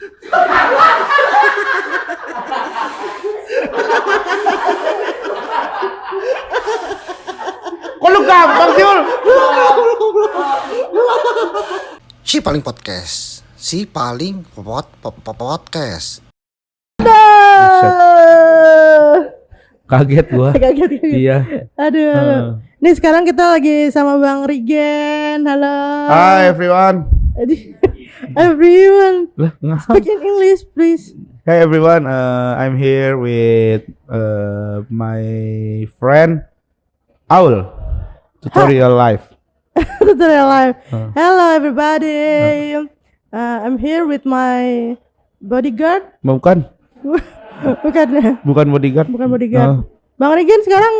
Kok lu gampang sih, Ul? Si paling podcast. Si paling podcast. Kaget gua. Kaget. Iya. Aduh. Nih sekarang kita lagi sama Bang Rigen. Halo. Hi everyone. Everyone. Lah, Speak in English, please. Hey everyone. I'm here with my friend Aul. Tutorial Live. Tutorial live. Hello everybody. I'm here with my bodyguard. Bukan bodyguard. Bukan bodyguard. Bang Rigen sekarang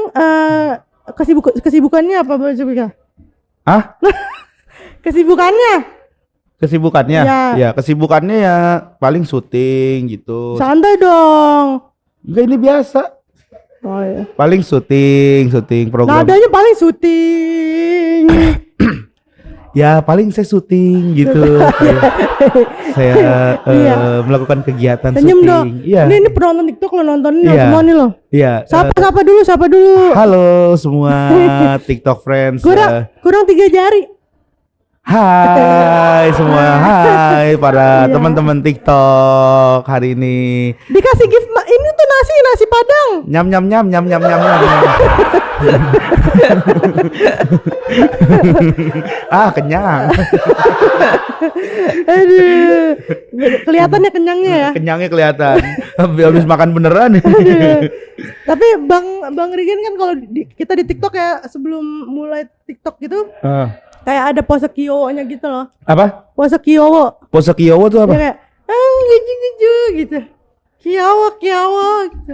kesibukannya apa Bang Zubika? Hah? Kesibukannya? Ya, kesibukannya ya paling syuting gitu. Santai dong. Enggak, ini biasa. Oh iya. Paling syuting program. Nadanya paling syuting. Ya paling saya syuting gitu. saya melakukan kegiatan Senyum syuting. dong. Iya. Ini penonton TikTok lo nontonin lo semua nih lo. Iya. Sapa dulu. Halo semua TikTok friends. Kurang 3 jari. Hai semua, hai para Iya. teman-teman TikTok hari ini. Dikasih gift ini tuh nasi padang. Nyam. Kenyang. Aduh. Kelihatannya kenyangnya ya. Kenyangnya kelihatan. Habis makan beneran. Tapi Bang Rigen kan kalau kita di TikTok ya sebelum mulai TikTok gitu kayak ada pose Kiowo-nya gitu loh. Apa? Pose Kiowo. Pose Kiowo tuh apa? Ya kayak lucu gitu. Kiowo gitu.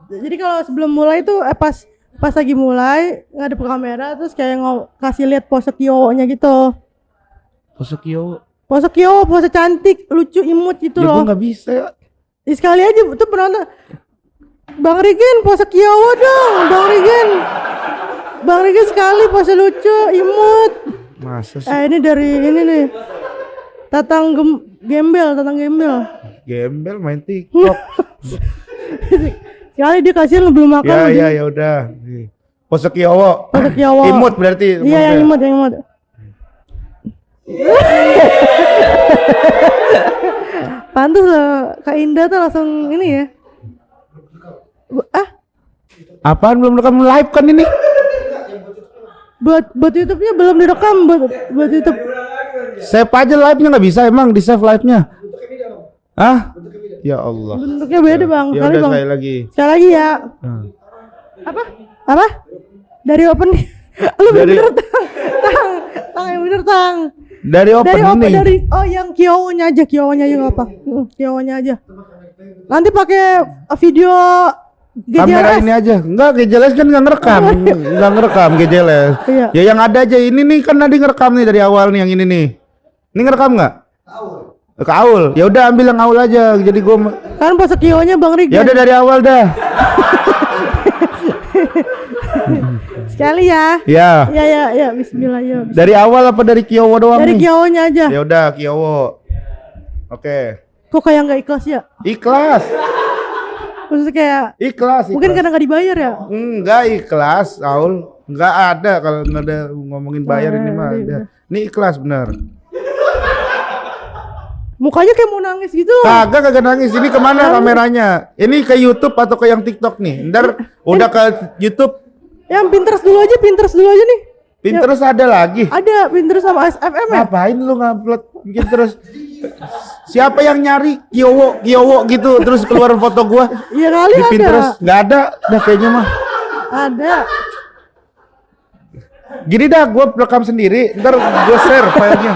Jadi kalau sebelum mulai tuh pas lagi mulai ngadep ke kamera terus kayak kasih lihat pose Kiowo-nya gitu. Pose Kiowo. Pose cantik, lucu, imut gitu Ya loh. gua nggak bisa ya. Sekali aja tuh penonton. Bang Rigen pose Kiowo dong, Bang Rigen sekali pose lucu, imut. Masa sih? Ini dari ini nih. Tatang Gembel. Gembel main TikTok. Sekali dia kasihan lu belum makan. Ya udah. Pose Kiowo. Imut berarti. Iya, yang imut. Pantes loh, Kak Indah tuh langsung ini ya. Apaan belum rekam live kan ini? Buat YouTube-nya belum direkam buat YouTube. Save aja live-nya nggak bisa emang di save live-nya. Hah? Ya Allah. Bentuknya beda Bang. Ya Kali udah Bang. sekali lagi. Ya. Apa? Dari open. Lu bener tang yang bener tang. Dari opening. Yang Kiowo-nya aja enggak apa. Kiowo-nya aja. Nanti pakai video Kamera ini aja. Enggak, GJLS kan enggak ngerekam GJLS. Iya. Ya yang ada aja ini nih kan tadi ngerekam nih dari awal nih yang ini nih. Ini ngerekam enggak? Ke Aul. Ya udah ambil yang Aul aja. Jadi gua kan pas Kiowo-nya Bang Rigen. Ya udah dari awal dah. Sekali ya. Ya, bismillah ya. Dari awal apa dari Kiowo doang Dari nih? Kiowo-nya aja. Ya udah Kiowo. Oke. Kok kayak enggak ikhlas ya? Ikhlas. Maksudnya kayak Ikhlas. mungkin karena enggak dibayar ya? Enggak ikhlas, Aul. Enggak ada kalau enggak ada ngomongin bayar ini mah ada. Ini ikhlas bener. Mukanya kayak mau nangis gitu loh. Kagak nangis. Ini kemana kameranya? Ini ke YouTube atau ke yang TikTok nih? Ntar udah ke YouTube. Yang Pinterest dulu aja nih. Pinterest ada lagi? Ada Pinterest sama SFM ya? Ngapain lu ngupload Pinterest? Siapa yang nyari Kiowo gitu terus keluar foto gua Iya kali di ada. Pinterest? Nggak ada, dah kayaknya mah. Ada. Gini dah, gua rekam sendiri, ntar gua share filenya.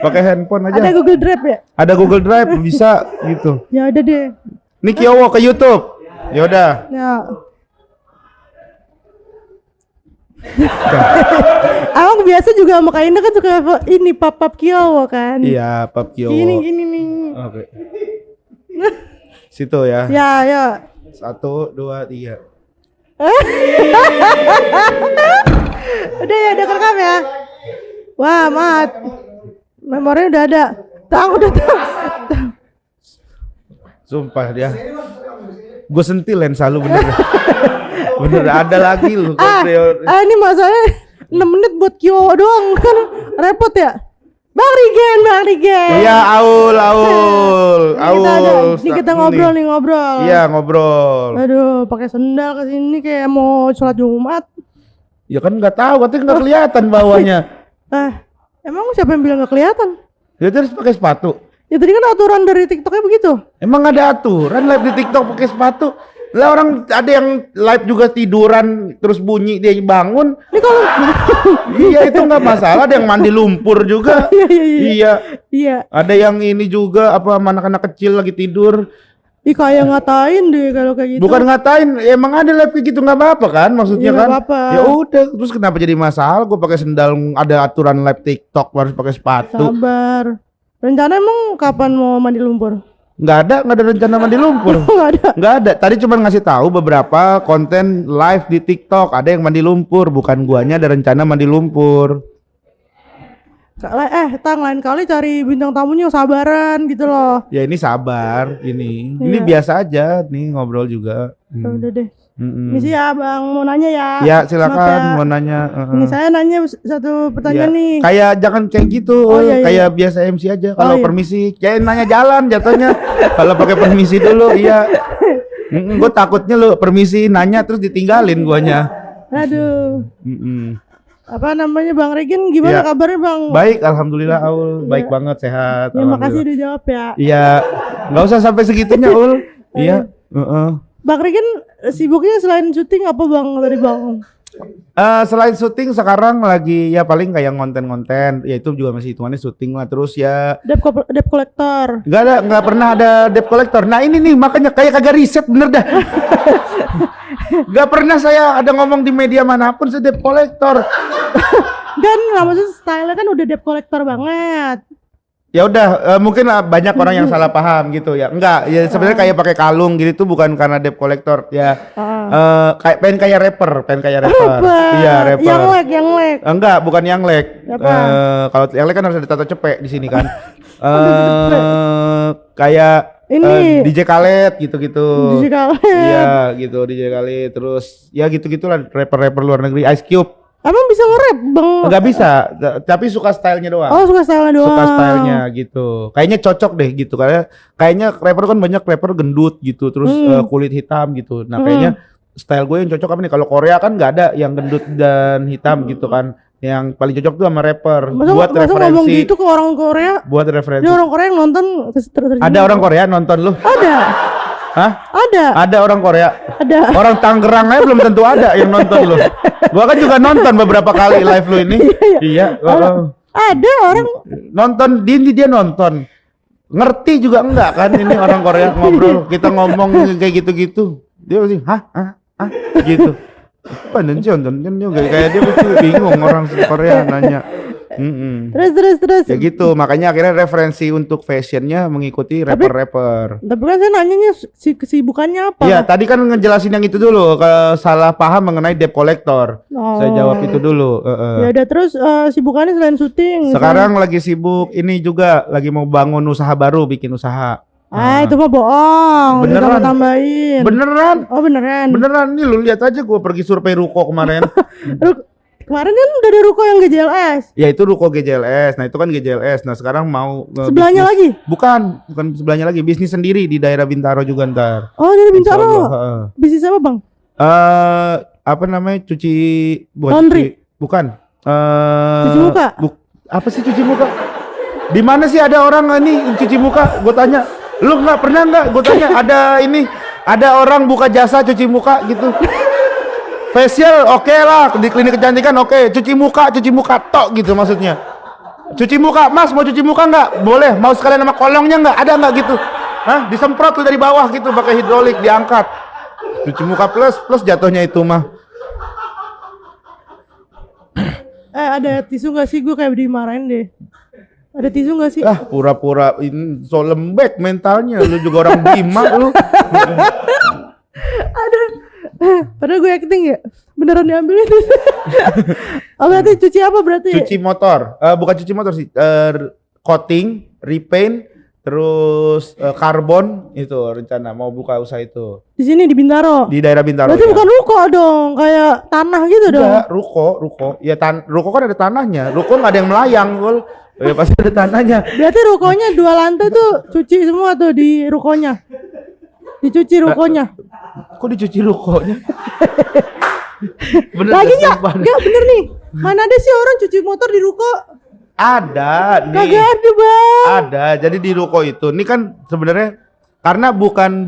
Pakai handphone aja. Ada Google Drive ya? Ada Google Drive bisa gitu. Ya ada deh. Nih Kiowo ke YouTube. Ya udah. Ya. Abang biasa juga sama Kak Indah kan suka ini pap Kiowo kan? Iya, Pap Kiowo. Gini nih. Oke. Situ ya. Ya. 1, 2, 3. Udah ya, udah kerekam ya. Wah, mat. Memorinya udah ada. udah tahu. Sumpah dia. Gue sentil lensa lu bener. Bener ada lagi lu. Ini masalahnya 6 menit buat Kio doang kan repot ya. Bang Rigen. Iya, Aul. Ini kita ngobrol. Iya, ngobrol. Aduh, pakai sendal ke sini kayak mau sholat Jumat. Ya kan nggak tahu, katanya nggak kelihatan bawahnya. Emang siapa yang bilang nggak kelihatan? Ya terus pakai sepatu. Ya tadi kan aturan dari TikToknya begitu. Emang ada aturan live di TikTok pakai sepatu? Lah orang ada yang live juga tiduran terus bunyi dia bangun. Ini kalau Iya itu nggak masalah. Ada yang mandi lumpur juga. Iya. Ada yang ini juga apa anak-anak kecil lagi tidur. Ih kayak ngatain deh kalau kayak gitu. Bukan ngatain, emang ada live kayak gitu nggak apa-apa kan? Maksudnya Iya, kan? nggak apa-apa. Ya udah, terus kenapa jadi masalah? Gue pakai sendal, ada aturan live TikTok harus pakai sepatu. Sabar. Rencana emang kapan mau mandi lumpur? Nggak ada rencana mandi lumpur. Nggak ada. Tadi cuma ngasih tahu beberapa konten live di TikTok. Ada yang mandi lumpur, bukan guanya ada rencana mandi lumpur. Lain kali cari bintang tamunya yang sabaran gitu loh. Ya ini sabar, ini Iya. biasa aja nih ngobrol juga. Udah deh. Misi ya bang mau nanya ya. Ya silakan Maaf ya. mau nanya. Ini saya nanya satu pertanyaan Ya, nih. kayak jangan kayak gitu, Iya. kayak biasa MC aja. Kalau iya. permisi, kayak nanya jalan jatuhnya. Kalau pakai permisi dulu, iya. Gue takutnya lu permisi nanya terus ditinggalin guanya. Aduh. Apa namanya Bang Regen gimana Ya. kabarnya Bang? Baik, alhamdulillah Aul, baik banget sehat. Ya makasih alhamdulillah. udah jawab ya. Iya, nggak usah sampai segitunya Ul. Iya. Bang Regen sibuknya selain syuting apa Bang tadi Bang? Selain syuting sekarang lagi ya paling kayak konten-konten, ya itu juga masih hitungannya syuting lah. Terus ya Debt collector. nggak pernah ada debt collector. Nah ini nih makanya kayak kagak riset bener dah. Nggak pernah saya ada ngomong di media manapun saya debt collector. Dan maksudnya style kan udah debt collector banget. Ya udah mungkin banyak orang yang salah paham gitu ya. Enggak, ya sebenarnya kayak pakai kalung gitu tuh bukan karena debt collector ya. Kayak pengen kayak rapper. Iya, rapper. Yang leg. Enggak, bukan yang leg. Apa? Kalau yang leg kan harus ada tato cepek di sini kan. Kayak Ini. DJ Khaled gitu-gitu. DJ Khaled. Iya, gitu DJ Khaled. Terus ya gitu-gitulah rapper-rapper luar negeri. Ice Cube. Emang bisa nge-rap Bang? Enggak bisa, tapi suka stylenya doang. Oh suka style doang. Suka stylenya gitu. Kayaknya cocok deh gitu karena kayaknya rapper kan banyak rapper gendut gitu, terus kulit hitam gitu. Nah kayaknya style gue yang cocok apa nih? Kalau Korea kan nggak ada yang gendut dan hitam gitu kan. Yang paling cocok tuh sama rapper. Buat masa ngomong referensi. gitu ke orang Korea? Buat referensi. Dia orang Korea yang nonton Ada orang Korea nonton lu? Ada. Hah? Ada. Ada orang Korea. Ada. Orang Tangerang aja belum tentu ada yang nonton lu. Gua kan juga nonton beberapa kali live lu ini. Iya. Ada orang Nonton dia nonton. Ngerti juga enggak kan ini orang Korea ngobrol, kita ngomong kayak gitu-gitu. Dia pasti hah gitu. Apa nanti nonton juga kayak dia pasti bingung orang Korea nanya. Terus. Ya gitu, makanya akhirnya referensi untuk fashionnya mengikuti rapper-rapper. Tapi kan saya nanyanya kesibukannya apa? Iya, tadi kan ngejelasin yang itu dulu, salah paham mengenai debt collector. Saya jawab itu dulu. Ya udah terus sibukannya selain syuting. Sekarang lagi sibuk ini juga, lagi mau bangun usaha baru, bikin usaha. Itu mah bohong. Beneran. Tambahin. Beneran? Oh beneran. Beneran nih lu lihat aja gua pergi survei ruko kemarin. Kemarin kan udah ada ruko yang GJLS. Ya itu ruko GJLS. Nah itu kan GJLS. Nah sekarang mau Sebelahnya bisnis. lagi? Bukan sebelahnya lagi. Bisnis sendiri di daerah Bintaro juga ntar. Oh jadi Bintaro. Insyaallah, Bisnis apa bang? Apa namanya cuci Laundry? Bukan. Cuci muka? Apa sih cuci muka? Di mana sih ada orang ini cuci muka? Gue tanya. Lu nggak pernah nggak? Gue tanya ada orang buka jasa cuci muka gitu. Facial oke lah, di klinik kecantikan oke. Cuci muka tok gitu maksudnya. Cuci muka, mas mau cuci muka nggak? Boleh. Mau sekalian sama kolongnya nggak? Ada nggak gitu? Hah? Disemprot tuh dari bawah gitu pakai hidrolik diangkat. Cuci muka plus jatuhnya itu mah. Ada tisu nggak sih? Gue kayak dimarahin deh. Ada tisu nggak sih? Pura-pura ini so lembek mentalnya. Lu juga orang Bima lu. Padahal gue acting ya. Beneran diambil itu. Oh berarti cuci apa berarti? Cuci motor. Bukan cuci motor sih. coating, repaint, terus karbon itu rencana mau buka usaha itu Di sini di Bintaro. di daerah Bintaro. Berarti ya. bukan ruko dong, kayak tanah gitu dong. Enggak, ruko. Ya ruko kan ada tanahnya. Ruko nggak ada yang melayang, Gol. Ya pasti ada tanahnya. Berarti rukonya 2 lantai tuh cuci semua tuh di rukonya. Dicuci rukonya. Kok dicuci rukonya? Bener Lagi dah, enggak? sumpah. Enggak bener nih. Mana ada sih orang cuci motor di ruko? Ada nih. Kagak ada, Bang. Ada. Jadi di ruko itu, ini kan sebenarnya karena bukan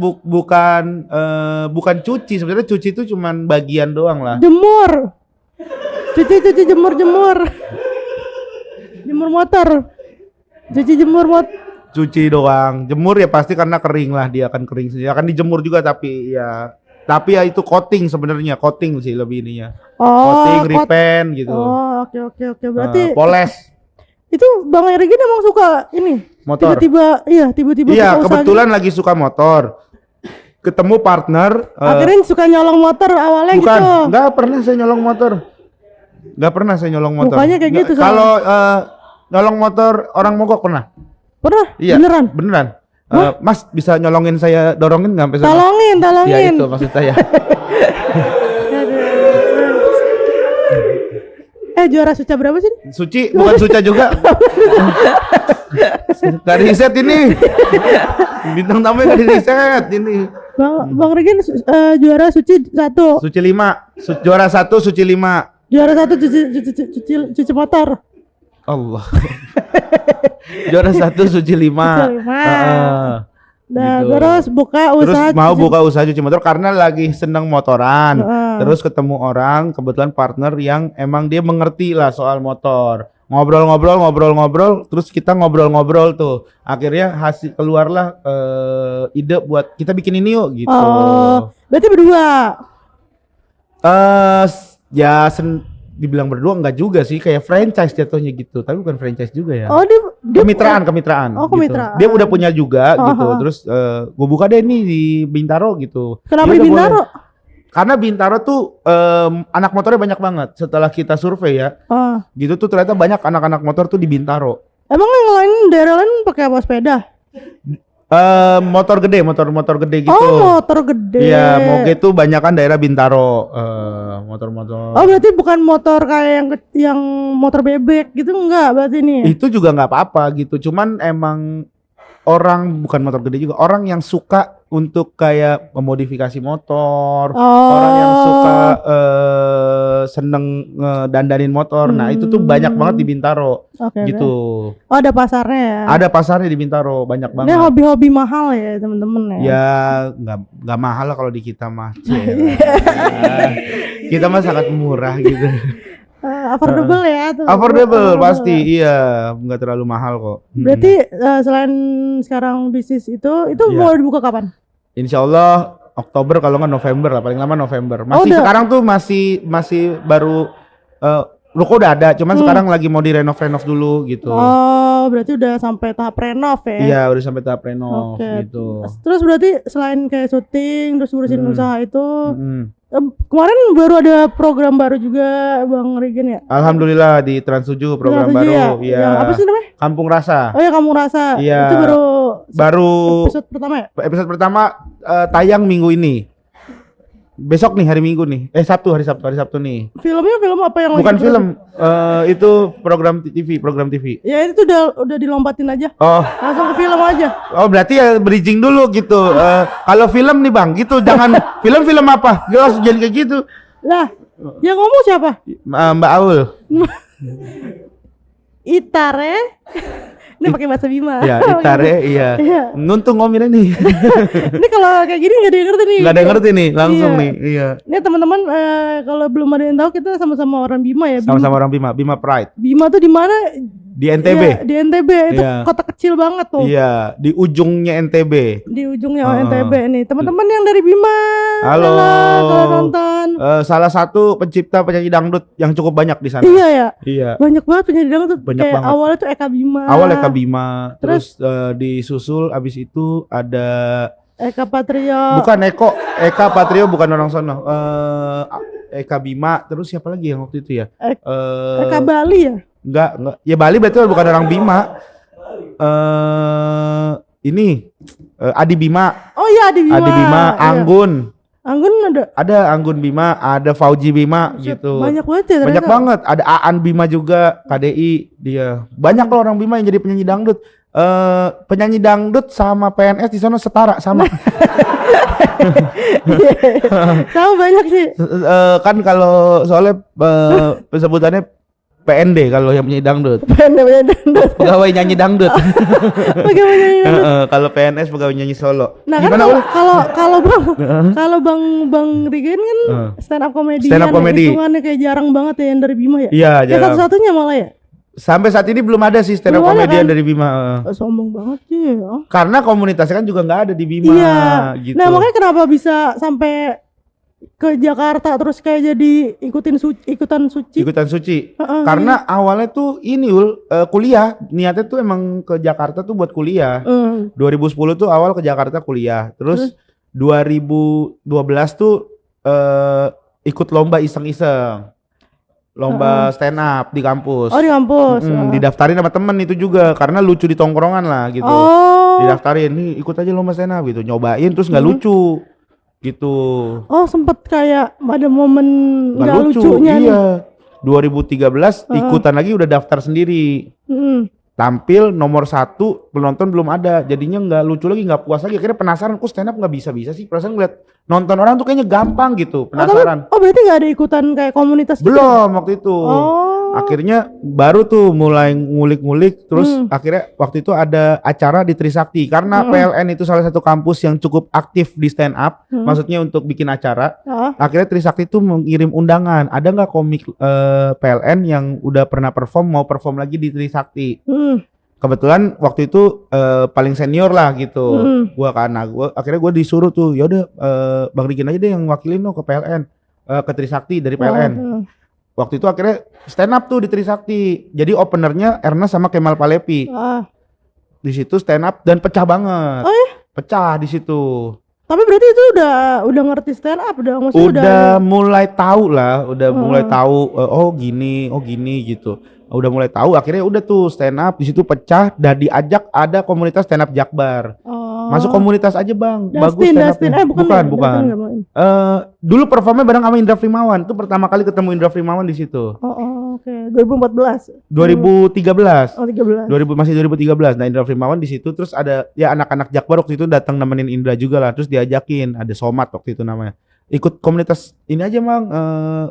cuci, sebenarnya cuci itu cuman bagian doang lah. Jemur. Cuci jemur. Jemur motor. Cuci jemur motor. Cuci doang. Jemur ya pasti karena kering lah, dia akan kering sendiri. Akan dijemur juga tapi ya itu coating sebenarnya, coating sih lebih ininya. Coating, repaint gitu. Oh, oke. Berarti poles itu Bang Ergin emang suka ini motor. tiba-tiba Iya, buka usaha kebetulan lagi suka motor. Ketemu partner. akhirnya suka nyolong motor awalnya bukan, gitu. nggak pernah saya nyolong motor. Nggak pernah saya nyolong motor. Mukanya kayak gitu, soalnya. Kalau nyolong motor orang mogok pernah. Pernah? Iya. Beneran? Mas bisa nyolongin saya dorongin nggak sampai sana? Talongin. Ya itu maksud saya. Juara Suca berapa sih? Suci bukan Suca juga. Gak riset ini. Bintang tamunya gak riset ini. Bang Regen juara Suci 1. Suci 5. Juara 1 Suci 5. Juara 1 cuci motor. Allah. Juara 1 Suci 5. Nah, gitu. terus buka usaha. Terus mau buka usaha cuci motor karena lagi seneng motoran. Terus ketemu orang, kebetulan partner yang emang dia mengerti lah soal motor. Ngobrol, terus kita ngobrol tuh. Akhirnya hasil keluarlah ide buat kita bikin ini yuk gitu. Oh, berarti berdua. Ya dibilang berdua enggak juga sih, kayak franchise jatuhnya gitu, tapi bukan franchise juga ya. Oh, dia Kemitraan. Oh, kemitraan. Gitu. Dia udah punya juga gitu. Terus gue buka deh nih di Bintaro gitu. Kenapa Ya di udah Bintaro? boleh. Karena Bintaro tuh anak motornya banyak banget. Setelah kita survei ya, gitu tuh ternyata banyak anak-anak motor tuh di Bintaro. Emang yang lain daerah lain pakai apa sepeda? Motor gede gitu. Oh, motor gede. Iya, moge tuh banyakan daerah Bintaro. Motor-motor. Oh, berarti bukan motor kayak yang motor bebek gitu enggak berarti nih? Itu juga nggak apa-apa gitu. Cuman emang orang bukan motor gede juga, orang yang suka untuk kayak memodifikasi motor, orang yang suka seneng dandanin motor. Nah, itu tuh banyak banget di Bintaro. Oke, gitu. Oh, ada pasarnya ya? Ada pasarnya di Bintaro, banyak banget. Ini hobi-hobi mahal ya, temen-temen ya? Ya, nggak mahal lah kalau di kita mah. Kita mah sangat murah gitu. Affordable ya? Affordable pasti, iya, nggak terlalu mahal kok. Berarti selain sekarang bisnis itu mau dibuka kapan? Insya Allah Oktober kalau nggak November lah, paling lama November. Masih sekarang tuh masih baru ruko udah ada, cuman sekarang lagi mau direnov dulu gitu. Oh, berarti udah sampai tahap renov ya? Iya, udah sampai tahap renov gitu. Terus berarti selain kayak syuting, terus ngurusin usaha itu, kemarin baru ada program baru juga Bang Regen ya? Alhamdulillah di Trans 7 program baru. Ya? Ya. Apa sih namanya? Kampung Rasa. Oh ya, Kampung Rasa. Iya. Itu baru episode pertama ya? Episode pertama tayang minggu ini. Besok nih hari Minggu nih. Hari Sabtu nih. Filmnya film apa yang bukan lagi film, itu program TV. Ya itu udah dilompatin aja. Oh. Langsung ke film aja. Oh, berarti ya bridging dulu gitu. Kalau film nih Bang, gitu jangan film apa? Jelas jangan kayak gitu. Lah, yang ngomong siapa? Mbak Aul. Itare. Ini pakai bahasa Bima. Ya, Itare, iya. Nuntung ngomongin nih. Ini kalau kayak gini nggak ada yang ngerti nih. Nggak ada yang ngerti nih, langsung nih. Iya. Ini teman-teman kalau belum ada yang tahu kita sama-sama orang Bima ya. Sama-sama orang Bima Pride. Bima tuh di mana? Di NTB. Ya, di NTB itu Iya. kota kecil banget tuh. Iya, di ujungnya NTB. Di ujungnya NTB nih. Teman-teman yang dari Bima. Halo. Kalau nonton. Salah satu pencipta penyanyi dangdut yang cukup banyak di sana. Iya ya. Iya. Banyak banget penyanyi dangdut. Banyak Kayak banget. awalnya tuh Eka Bima. Awal Eka Bima, terus disusul abis itu ada Eka Patrio. bukan Eka Patrio bukan orang sono. Eka Bima, terus siapa lagi yang waktu itu ya? Eka Bali ya? Enggak. Ya Bali berarti bukan orang Bima. ini Adi Bima. Oh iya, Adi Bima. Adi Bima, Iya. Anggun. Anggun ada. Ada Anggun Bima, ada Fauji Bima gitu. Banyak banget ya ternyata. Banyak banget. Ada Aan Bima juga, KDI dia. Banyak loh orang Bima yang jadi penyanyi dangdut. Penyanyi dangdut sama PNS di sana setara sama. Sama banyak sih. Kan kalau soalnya sebutannya PND kalau yang penyanyi dangdut. Banyak dangdut. Pegawai nyanyi dangdut. Bagaimana ya? Kalau PNS pegawai nyanyi solo. Nah kan Gimana, Ul? kalau Bang Rigen kan stand up comedian. Stand up comedy. Hitungannya kayak jarang banget ya yang dari Bima ya. Iya, Kayak jarang. satu-satunya malah ya. Sampai saat ini belum ada sih stand up Belum ada, comedian kan? dari Bima. Sombong banget sih. Oh. Karena komunitasnya kan juga nggak ada di Bima Iya. gitu. Nah makanya kenapa bisa sampai ke Jakarta terus kayak jadi ikutan suci. Ikutan suci. Heeh, Karena awalnya tuh ini kuliah. Niatnya tuh emang ke Jakarta tuh buat kuliah. 2010 tuh awal ke Jakarta kuliah. Terus 2012 tuh ikut lomba iseng-iseng. Lomba stand up di kampus. Oh di kampus. Didaftarin sama temen itu juga karena lucu di tongkrongan lah gitu. Oh. Didaftarin nih ikut aja lomba stand up gitu. Nyobain terus nggak lucu gitu. Oh sempet kayak ada momen Nggak nggak lucunya nih. Iya. 2013 ikutan lagi udah daftar sendiri. Mm. Tampil nomor 1, penonton belum ada, jadinya nggak lucu lagi, nggak puas lagi. Akhirnya penasaran, kok stand up nggak bisa sih. Perasaan ngeliat nonton orang tuh kayaknya gampang gitu, penasaran. Oh berarti nggak ada ikutan kayak komunitas gitu? Belum waktu itu. Oh. Akhirnya baru tuh mulai ngulik-ngulik, terus akhirnya waktu itu ada acara di Trisakti. Karena PLN itu salah satu kampus yang cukup aktif di stand up, maksudnya untuk bikin acara. Akhirnya Trisakti itu mengirim undangan, ada nggak komik PLN yang udah pernah mau perform lagi di Trisakti. Kebetulan waktu itu paling senior lah gitu. Akhirnya gua disuruh tuh, yaudah Bang Rigen aja deh yang wakilin lo ke PLN, ke Trisakti dari PLN. Waktu itu akhirnya stand up tuh di Trisakti. Jadi openernya Erna sama Kemal Palevi. Di situ stand up dan pecah banget. Oh ya? Pecah di situ. Tapi berarti itu udah ngerti stand up dong, maksudnya Udah mulai tahu lah, mulai tahu oh gini gitu. Udah mulai tahu, akhirnya udah tuh stand up di situ pecah dan diajak ada komunitas stand up Jakbar. Masuk komunitas aja Bang, bagus stand up-nya. Bukan. Dulu performnya bareng sama Indra Frimawan. Itu pertama kali ketemu Indra Frimawan di situ. Oke. 2014. 2013. Oh 13. Masih 2013. Nah, Indra Frimawan di situ, terus ada ya anak-anak Jakbar waktu itu datang nemenin Indra juga lah, terus diajakin, ada Somat waktu itu namanya. Ikut komunitas ini aja Bang,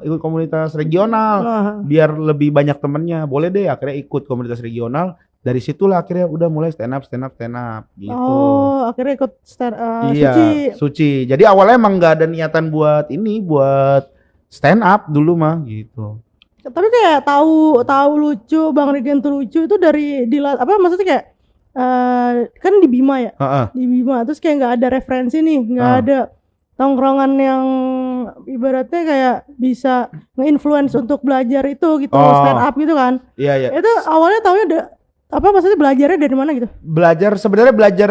ikut komunitas regional biar lebih banyak temennya. Boleh deh, akhirnya ikut komunitas regional. Dari situlah akhirnya udah mulai stand up gitu. Oh, akhirnya ikut iya, suci. Jadi awalnya emang nggak ada niatan buat stand up dulu mah gitu. Tapi kayak tahu lucu, Bang Rigen tuh lucu itu dari maksudnya kayak kan di Bima ya. Di Bima terus kayak nggak ada referensi nih, nggak ada tongkrongan yang ibaratnya kayak bisa nge-influence untuk belajar itu gitu, stand up gitu kan. Iya. Itu awalnya taunya maksudnya belajarnya dari mana gitu? Sebenarnya belajar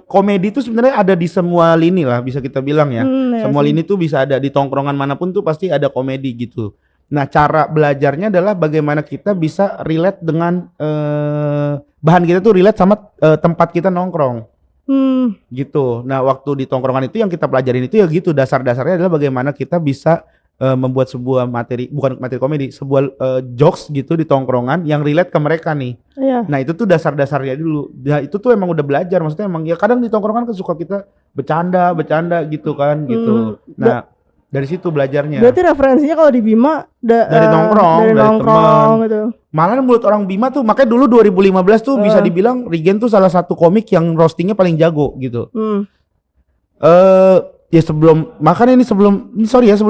komedi itu sebenarnya ada di semua lini lah, bisa kita bilang ya. Semua lini tuh bisa ada di tongkrongan manapun tuh pasti ada komedi gitu. Nah, cara belajarnya adalah bagaimana kita bisa relate dengan bahan kita tuh relate sama tempat kita nongkrong. Gitu. Nah, waktu di tongkrongan itu yang kita pelajarin itu ya gitu, dasar-dasarnya adalah bagaimana kita bisa membuat sebuah bukan materi komedi, sebuah jokes gitu di tongkrongan yang relate ke mereka nih. Iya. Nah, itu tuh dasar-dasarnya dulu. Nah, itu tuh emang udah belajar, maksudnya emang ya kadang di tongkrongan kan suka kita bercanda gitu kan gitu. Nah, dari situ belajarnya. Berarti referensinya kalau di Bima dari nongkrong, dari teman gitu. Malah menurut orang Bima tuh, makanya dulu 2015 tuh bisa dibilang Rigen tuh salah satu komik yang roastingnya paling jago gitu. Ya sebelum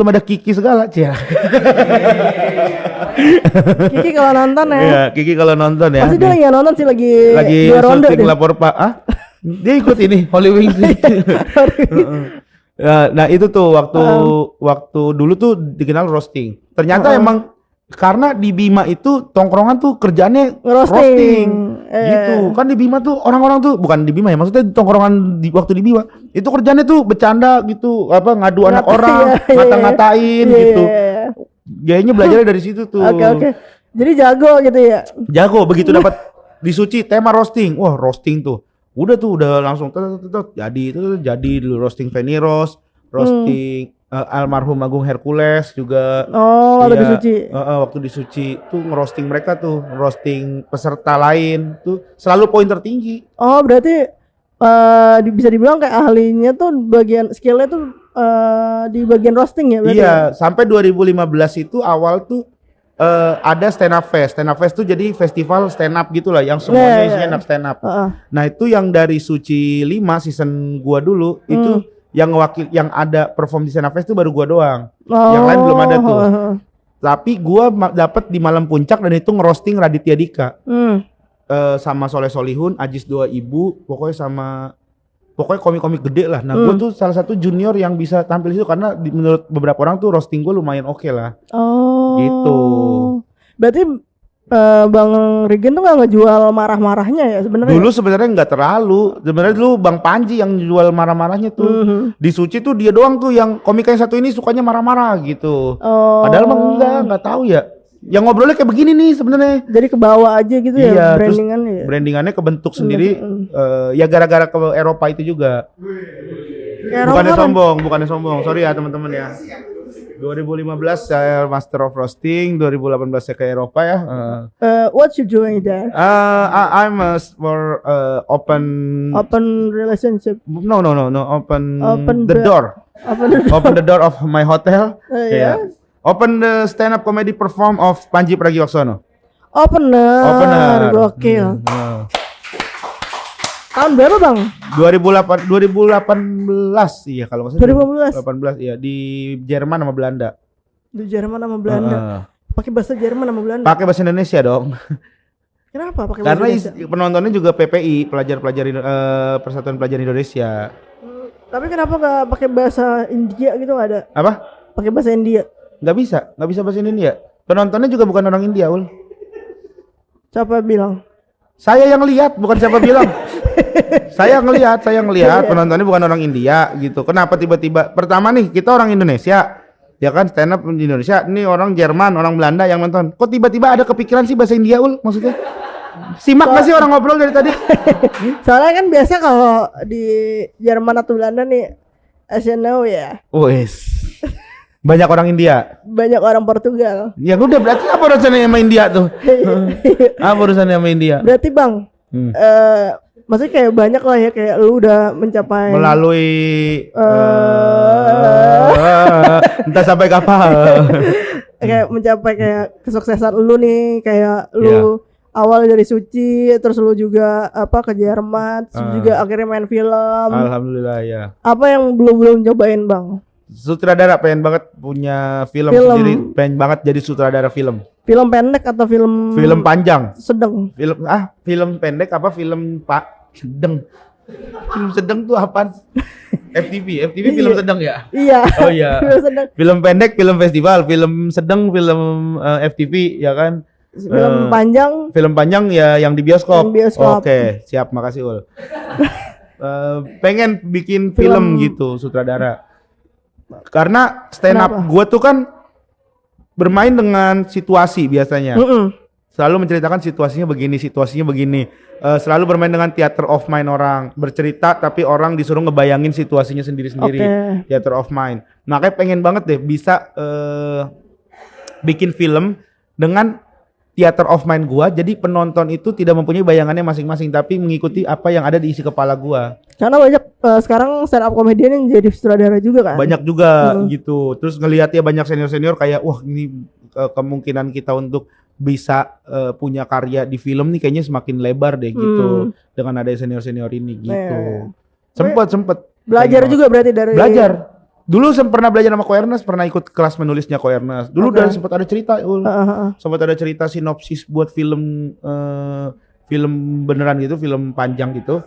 ada Kiki segala, Cia. Kiki kalau nonton ya. Iya, Kiki kalau nonton ya. Pasti dia lagi nonton sih, lagi dua ronde syuting lapor Pak. Dia ikut ini Holy Wings. Nah, itu tuh waktu dulu tuh dikenal roasting. Ternyata emang karena di Bima itu tongkrongan tuh kerjaannya roasting. Gitu. Kan di Bima tuh orang-orang tuh bukan di Bima ya, maksudnya di tongkrongan waktu di Bima itu kerjaannya tuh bercanda gitu, ngadu anak orang, ngata-ngatain gitu. Gayanya belajarnya dari situ tuh. Oke. Jadi jago gitu ya. Jago begitu dapat di Suci tema roasting. Wah, roasting tuh. Udah langsung jadi dulu roasting Feni Rose, roasting almarhum Agung Hercules juga. Oh, waktu Iya, di Suci. waktu di Suci tuh ngerosting mereka tuh, roasting peserta lain tuh selalu poin tertinggi. Oh, berarti bisa dibilang kayak ahlinya tuh bagian skillnya tuh di bagian roasting ya berarti. Iya, sampai 2015 itu awal tuh ada stand up fest. Stand up fest tuh jadi festival stand up gitulah yang semuanya isinya anak stand up. Nah, itu yang dari Suci 5 season gua dulu itu yang ada perform di stand up fest itu baru gua doang. Yang lain belum ada tuh. Tapi gua dapat di malam puncak dan itu ngerosting Raditya Dika. Sama Soleh Solihun, Ajis Dua Ibu, pokoknya komik-komik gede lah. Nah, gua tuh salah satu junior yang bisa tampil di situ karena menurut beberapa orang tuh roasting gua lumayan oke lah. Oh. Gitu. Berarti Bang Regen tuh nggak ngejual marah-marahnya ya sebenarnya? Dulu sebenarnya nggak terlalu. Sebenarnya dulu Bang Panji yang jual marah-marahnya tuh. Di Suci tuh dia doang tuh yang komika yang satu ini sukanya marah-marah gitu. Padahal mah nggak tahu ya. Yang ngobrolnya kayak begini nih sebenarnya. Jadi ke bawah aja gitu Iya, ya brandingannya ya. Brandingannya kebentuk sendiri. Ya gara-gara ke Eropa itu juga. Bukannya sombong. Sorry ya teman-teman ya. 2015 saya Master of Roasting, 2018 saya ke Eropa ya. What you doing there? I'm for Open relationship. No. Open the the- door. Open the door of my hotel. Yeah. Open the stand up comedy perform of Panji Pragiwaksono. Opener. Gokil. Tahun berapa Bang? 2018 iya kalau nggak salah. 2018. 2018 iya di Jerman sama Belanda. Di Jerman sama Belanda. Pakai bahasa Jerman sama Belanda. Pakai bahasa Indonesia dong. Kenapa pakai bahasa Karena Indonesia? penontonnya juga PPI, pelajar-pelajar Persatuan Pelajar Indonesia. Tapi kenapa nggak pakai bahasa India gitu, nggak ada? Apa? Pakai bahasa India. Nggak bisa bahasa India. Penontonnya juga bukan orang India, Ul. Siapa bilang? Saya yang lihat, bukan siapa bilang. Saya ngelihat penontonnya bukan orang India gitu. Kenapa tiba-tiba? Pertama nih, kita orang Indonesia. Ya kan stand up di Indonesia. Ini orang Jerman, orang Belanda yang nonton. Kok tiba-tiba ada kepikiran sih bahasa India, Ul? Maksudnya? Simak nggak sih orang ngobrol dari tadi? Soalnya kan biasa kalau di Jerman atau Belanda nih, as you know ya, Wes. Banyak orang India. banyak orang Portugal. Ya udah berarti apa urusannya sama India tuh? Apa urusannya sama India? Berarti Bang, maksudnya kayak banyak lah ya, kayak lu udah mencapai Melalui entah sampai kapan. kayak mencapai kayak kesuksesan lu nih, kayak lu awal dari Suci, terus lu juga ke Jerman, terus juga akhirnya main film. Alhamdulillah ya. Apa yang belum cobain Bang? Sutradara pengen banget punya film sendiri, pengen banget jadi sutradara film. Film pendek atau film Panjang. sedang? Film pendek apa film sedang? Film sedang tuh apaan? FTV film sedang ya? Iya. Oh iya. Film sedang. Film pendek, film festival, film sedang, film FTV ya kan? Film panjang. Film panjang ya yang di bioskop. Oke, siap, makasih Ul. Pengen bikin film gitu sutradara. Karena stand up gue tuh kan bermain dengan situasi biasanya. Selalu menceritakan situasinya begini. Selalu bermain dengan theater of mind orang. Bercerita tapi orang disuruh ngebayangin situasinya sendiri-sendiri. Theater of mind. Makanya pengen banget deh bisa bikin film dengan theater of mind gua, jadi penonton itu tidak mempunyai bayangannya masing-masing tapi mengikuti apa yang ada di isi kepala gua. Karena banyak sekarang stand up comedian yang jadi sutradara juga kan. Banyak juga gitu. Terus ngelihat ya banyak senior-senior kayak wah ini kemungkinan kita untuk bisa punya karya di film nih kayaknya semakin lebar deh gitu. Dengan ada senior-senior ini gitu. Sempet belajar juga berarti dari belajar. Dulu pernah belajar sama Ko Ernest, pernah ikut kelas menulisnya Ko Ernest. Dulu udah sempat ada cerita, sempat ada cerita sinopsis buat film film beneran gitu, film panjang gitu.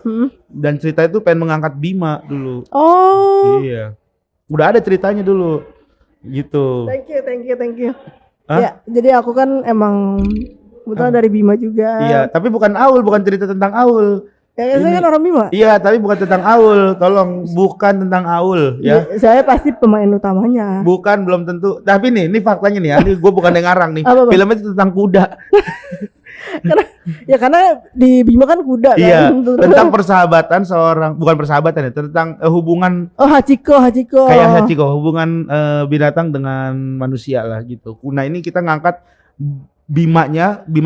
Dan cerita itu pengen mengangkat Bima dulu. Oh. Iya. Udah ada ceritanya dulu. Gitu. Thank you. Ya, jadi aku kan emang kebetulan dari Bima juga. Iya, tapi bukan cerita tentang Aul. Ya, saya kan orang Bima. Iya, tapi bukan tentang Aul. Tolong, bukan tentang Aul ya. Saya pasti pemain utamanya. Bukan, belum tentu. Tapi nih faktanya nih ya. Ini gue bukan yang ngarang nih. Apa? Filmnya itu tentang kuda. karena di Bima kan kuda kan. Iya, tentang persahabatan seorang, bukan persahabatan ya, tentang hubungan Oh, Hachiko. kayak Hachiko, hubungan binatang dengan manusia lah gitu. Nah ini kita ngangkat Bima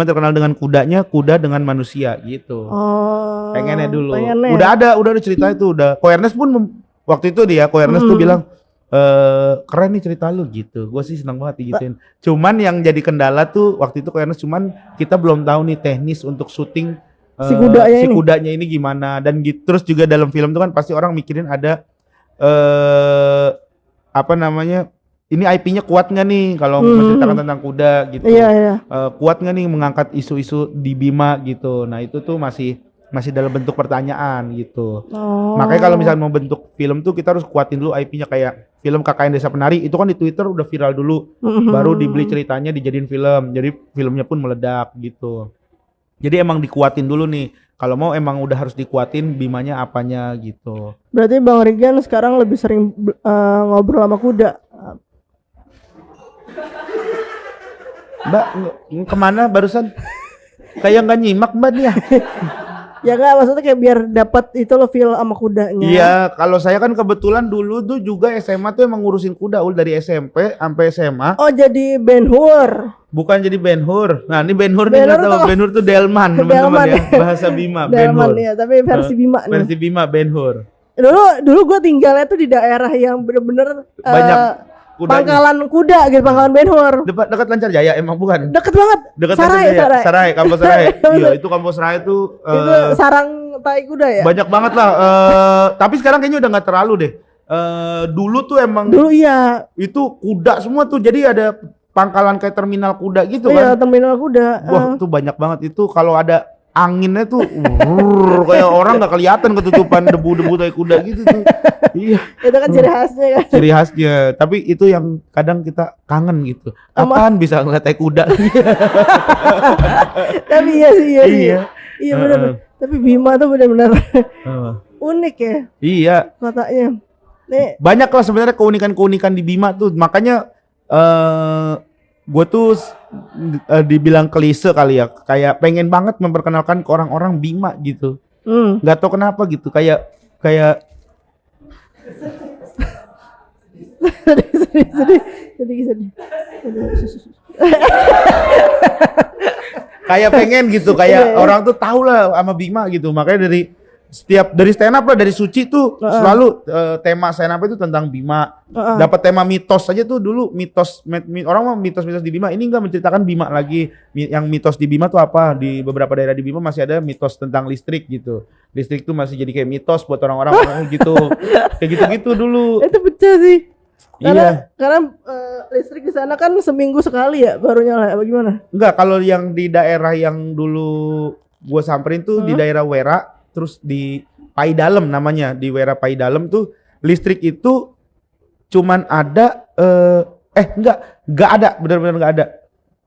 terkenal dengan kudanya, kuda dengan manusia gitu. Oh. Pengennya dulu. Pengennya. Udah ada cerita itu udah. Ko Ernest pun waktu itu Ko Ernest tuh bilang keren nih cerita lu gitu. Gue sih senang banget digituin. Cuman yang jadi kendala tuh waktu itu Ko Ernest, cuman kita belum tahu nih teknis untuk syuting si kudanya ini gimana, dan gitu. Terus juga dalam film tuh kan pasti orang mikirin ada apa namanya, ini IP-nya kuat nggak nih kalau menceritakan tentang kuda gitu. Iya. Kuat nggak nih mengangkat isu-isu di Bima gitu. Nah itu tuh masih dalam bentuk pertanyaan gitu. Makanya kalau misalnya mau bentuk film tuh kita harus kuatin dulu IP-nya. Kayak film KKN Desa Penari itu kan di Twitter udah viral dulu, baru dibeli ceritanya dijadiin film, jadi filmnya pun meledak gitu. Jadi emang dikuatin dulu nih. Kalau mau emang udah harus dikuatin Bimanya apanya gitu. Berarti Bang Rigan sekarang lebih sering ngobrol sama kuda. Mbak kemana barusan? Kayak nggak nyimak Mbak dia. Ya nggak, maksudnya kayak biar dapat itu lo feel sama kudanya. Iya, kalau saya kan kebetulan dulu tuh juga SMA tuh emang ngurusin kuda dari SMP sampai SMA. Oh jadi Ben Hur. Bukan jadi Ben Hur. Nah ini Ben Hur nih nggak tahu. Ben Hur tuh Delman teman-teman ya. Bahasa Bima. Ben Hur. Ya, tapi versi Bima nih. Versi Bima Ben Hur. Dulu gue tinggalnya tuh di daerah yang bener-bener banyak kudanya. Pangkalan kuda gitu, pangkalan Ben Hur. Dekat Lancar Jaya emang bukan? Deket banget. Dekat Lancar Jaya. Sarai, kampus Sarai. Iya, itu kampus Sarai tuh itu sarang tai kuda ya? Banyak banget lah. Tapi sekarang kayaknya udah nggak terlalu deh. Dulu tuh emang. Dulu iya. Itu kuda semua tuh. Jadi ada pangkalan kayak terminal kuda gitu kan. Iya, terminal kuda. Wah, tuh banyak banget itu. Kalau ada anginnya tuh kayak orang nggak kelihatan ketutupan debu-debu tai kuda gitu tuh. Iya. Itu kan ciri khasnya kan. Ciri khasnya. Tapi itu yang kadang kita kangen gitu. Kapan bisa ngeliat tai kuda? Tapi iya sih. Iya benar. Tapi Bima tuh benar-benar unik ya. Iya. Kotanya. Nih. Banyak lah sebenarnya keunikan di Bima tuh. Makanya gue tuh dibilang klise kali ya, kayak pengen banget memperkenalkan ke orang-orang Bima gitu. Nggak tahu kenapa gitu, kayak sedih. Kayak pengen gitu, kayak orang tuh tahu lah sama Bima gitu. Makanya dari stand up lah, dari Suci tuh selalu tema stand up itu tentang Bima. Dapat tema mitos aja tuh dulu, orang mah mitos di Bima. Ini enggak menceritakan Bima lagi. Yang mitos di Bima tuh apa? Di beberapa daerah di Bima masih ada mitos tentang listrik gitu. Listrik tuh masih jadi kayak mitos buat orang-orang gitu. Kayak gitu-gitu dulu. Itu pecah sih. Karena listrik di sana kan seminggu sekali ya baru nyala, bagaimana? Enggak, kalau yang di daerah yang dulu gua samperin tuh di daerah Wera. Terus di Pai Dalem namanya, di Wera Pai Dalem tuh listrik itu cuman ada enggak ada, benar-benar enggak ada.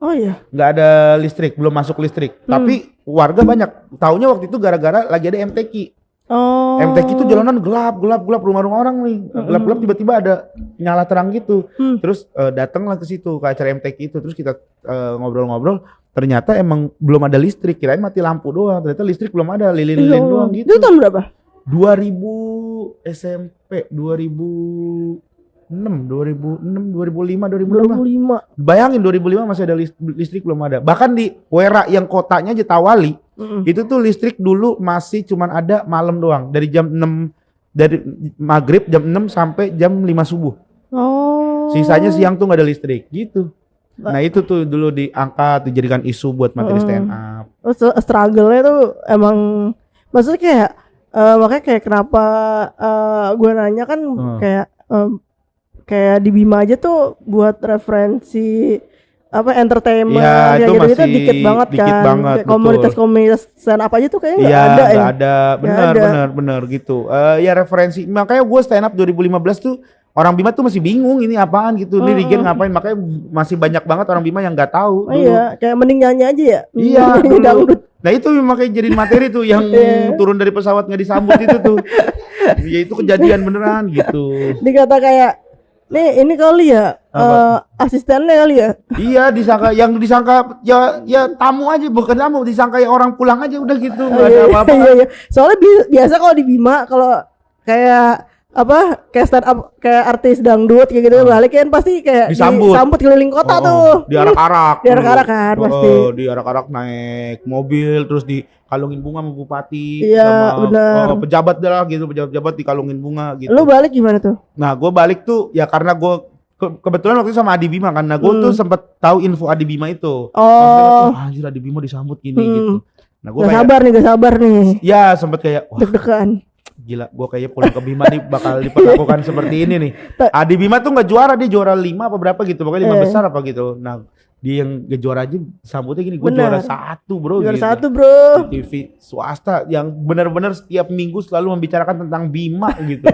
Oh iya. Enggak ada listrik, belum masuk listrik. Tapi warga banyak taunya waktu itu gara-gara lagi ada MTQ. Oh. MTQ itu jalanan gelap rumah-rumah orang nih. Gelap-gelap tiba-tiba ada nyala terang gitu. Terus datanglah ke situ ke acara MTQ itu, terus kita ngobrol-ngobrol. Ternyata emang belum ada listrik, kirain mati lampu doang. Ternyata listrik belum ada, lilin-lilin doang gitu. Itu tahun berapa? 2000 SMP, 2005, 2005. Bayangin 2005 masih ada listrik belum ada. Bahkan di Wera yang kotanya aja Tawali, itu tuh listrik dulu masih cuman ada malam doang. Dari jam 6, dari maghrib jam 6 sampai jam 5 subuh. Oh. Sisanya siang tuh nggak ada listrik gitu. Nah itu tuh dulu diangkat, dijadikan isu buat materi stand up. Struggle-nya tuh emang, maksudnya kayak makanya kayak kenapa gue nanya kan kayak di Bima aja tuh buat referensi apa entertainment ya, itu gitu, masih dikit banget kan. Komunitas stand up aja tuh kayaknya nggak ada ya. Ada, benar gitu. Ya referensi, makanya gue stand up 2015 tuh. Orang Bima tuh masih bingung ini apaan gitu, ini Rigen ngapain, makanya masih banyak banget orang Bima yang nggak tahu. Iya, kayak mending nyanyi aja ya. Iya, nah itu makanya jadi materi tuh yang turun dari pesawat nggak disambut itu tuh. Ya itu kejadian beneran gitu. Dikata kayak ini kali ya asistennya kali ya. Iya, disangka ya tamu aja, bukan tamu, disangka ya orang pulang aja udah gitu, nggak ada apa-apa. Iya. Soalnya biasa kalau di Bima kalau kayak kayak stand up kayak artis dangdut kayak gitu balik kan pasti kayak disambut keliling kota tuh. Diarak-arak kan pasti. Diarak-arak naik mobil terus dikalungin bunga sama bupati iya, sama pejabat dah gitu, pejabat dikalungin bunga gitu. Lu balik gimana tuh? Nah, gue balik tuh ya karena gue kebetulan waktu itu sama Adi Bima kan. Nah, gue tuh sempet tahu info Adi Bima itu. Anjir, Adi Bima disambut gini gitu. Nah, gue gak sabar nih. Ya, sempet kayak wah, deg-degan. Gila, gue kayaknya pulang ke Bima nih bakal diperlakukan seperti ini nih. Adi Bima tuh nggak juara, dia juara 5 apa berapa gitu, pokoknya 5 besar apa gitu. Nah, dia yang gak juara aja sambutnya gini, gue juara 1 bro. Juara gitu. 1 bro. Di TV swasta yang benar-benar setiap minggu selalu membicarakan tentang Bima gitu.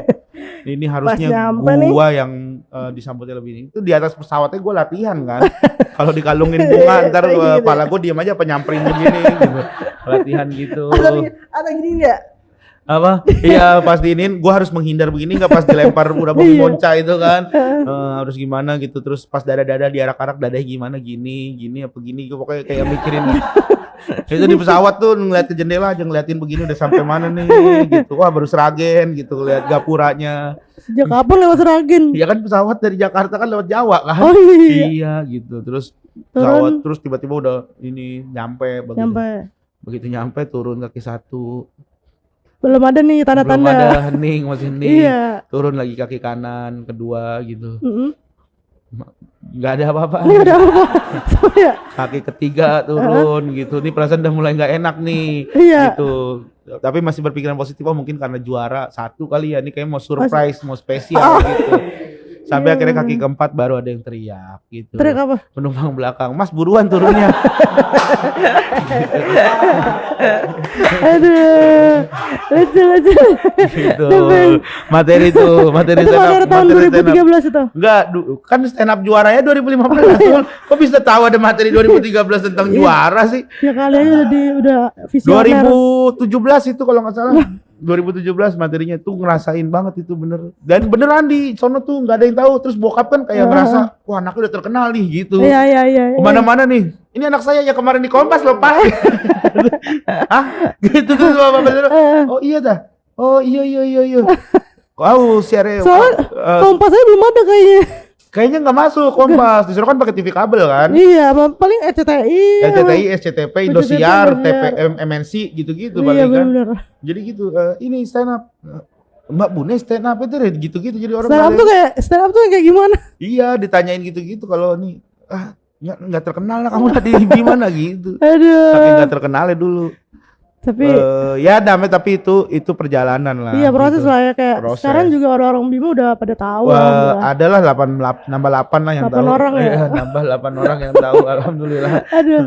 Ini harusnya gua yang disambutnya lebih ini. Itu di atas pesawatnya gue latihan kan. Kalau dikalungin bunga ntar kepala gue diam aja penyamperin begini gitu. Latihan gitu. Ada gini enggak? Apa? Iya, pas diinin gue harus menghindar begini, nggak pas dilempar udah monca itu kan. Harus gimana gitu, terus pas dada diarak-arak dadanya gimana, gini apa gini, pokoknya kayak mikirin. Itu di pesawat tuh ngeliat ke jendela aja, ngeliatin begini udah sampai mana nih gitu. Wah, baru Sragen gitu, lihat gapuranya. Sejak kapan lewat Sragen? Ya kan pesawat dari Jakarta kan lewat Jawa kan. Iya gitu, terus pesawat terus tiba-tiba udah ini nyampe. Begitu nyampe turun kaki 1. Belum ada nih tanda-tanda. Belum ada, hening, masih hening. Iya. Turun lagi kaki kanan, kedua gitu. Nggak ada apa-apa. Kaki ketiga turun gitu. Ini perasaan udah mulai nggak enak nih. Iya. Gitu. Tapi masih berpikiran positif, mungkin karena juara 1 kali ya. Ini kayak mau surprise, mau spesial gitu. Sampai akhirnya kaki keempat baru ada yang teriak gitu. Teriak apa? Penumpang belakang, Mas buruan turunnya. Aduh, lucu. Gitu. Materi stand up tahun 2013 itu. Enggak, kan stand up juaranya 2015. Kok bisa tahu ada materi 2013 tentang juara sih? Ya kali aja udah visioner. 2017 itu kalau nggak salah. 2017 materinya tuh ngerasain banget itu bener. Dan beneran di sono tuh nggak ada yang tahu. Terus bokap kan kayak ngerasa, wah anaknya udah terkenal nih gitu. Iya. Kemana-mana nih. Ini anak saya yang kemarin di Kompas loh Pak. Hah? Gitu tuh bapak. Oh iya dah. Oh iya. Wow, share. Soalnya Kompas aja belum ada kayaknya. Kayaknya nggak masuk Kompas. Disuruh kan pakai TV kabel kan. Iya, paling RCTI, SCTP, Indosiar, TPM, MNC gitu-gitu paling kan. Bener. Jadi gitu. Ini stand up. Mbak Bune stand up itu gitu-gitu jadi orang. Stand up tuh kayak gimana? Iya, ditanyain gitu-gitu kalau nih nggak terkenal lah kamu tadi gimana gitu. Aduh. Tapi nggak terkenal ya dulu. Tapi ya damai, tapi itu perjalanan lah. Iya, proses gitu. Lah ya kayak proses. Sekarang juga orang-orang Bima udah pada tahu. Adalah nambah 8 lah yang 8 tahu. 8 orang ya. Nambah 8 orang yang tahu, alhamdulillah. Aduh.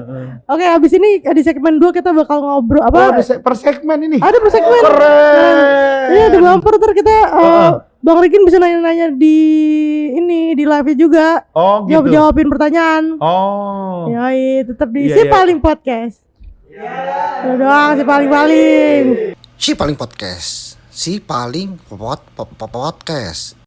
Oke, abis ini di segmen 2 kita bakal ngobrol apa? Per segmen ini. Ada per segmen. Keren. Iya, ada bumper ntar kita Bang Rikin bisa nanya-nanya di live juga. Oh, gitu. Jawabin pertanyaan. Oh. Yoi, tetap di Si Paling Podcast. Udah doang Si Paling. Si Paling Podcast. Si Paling Podcast.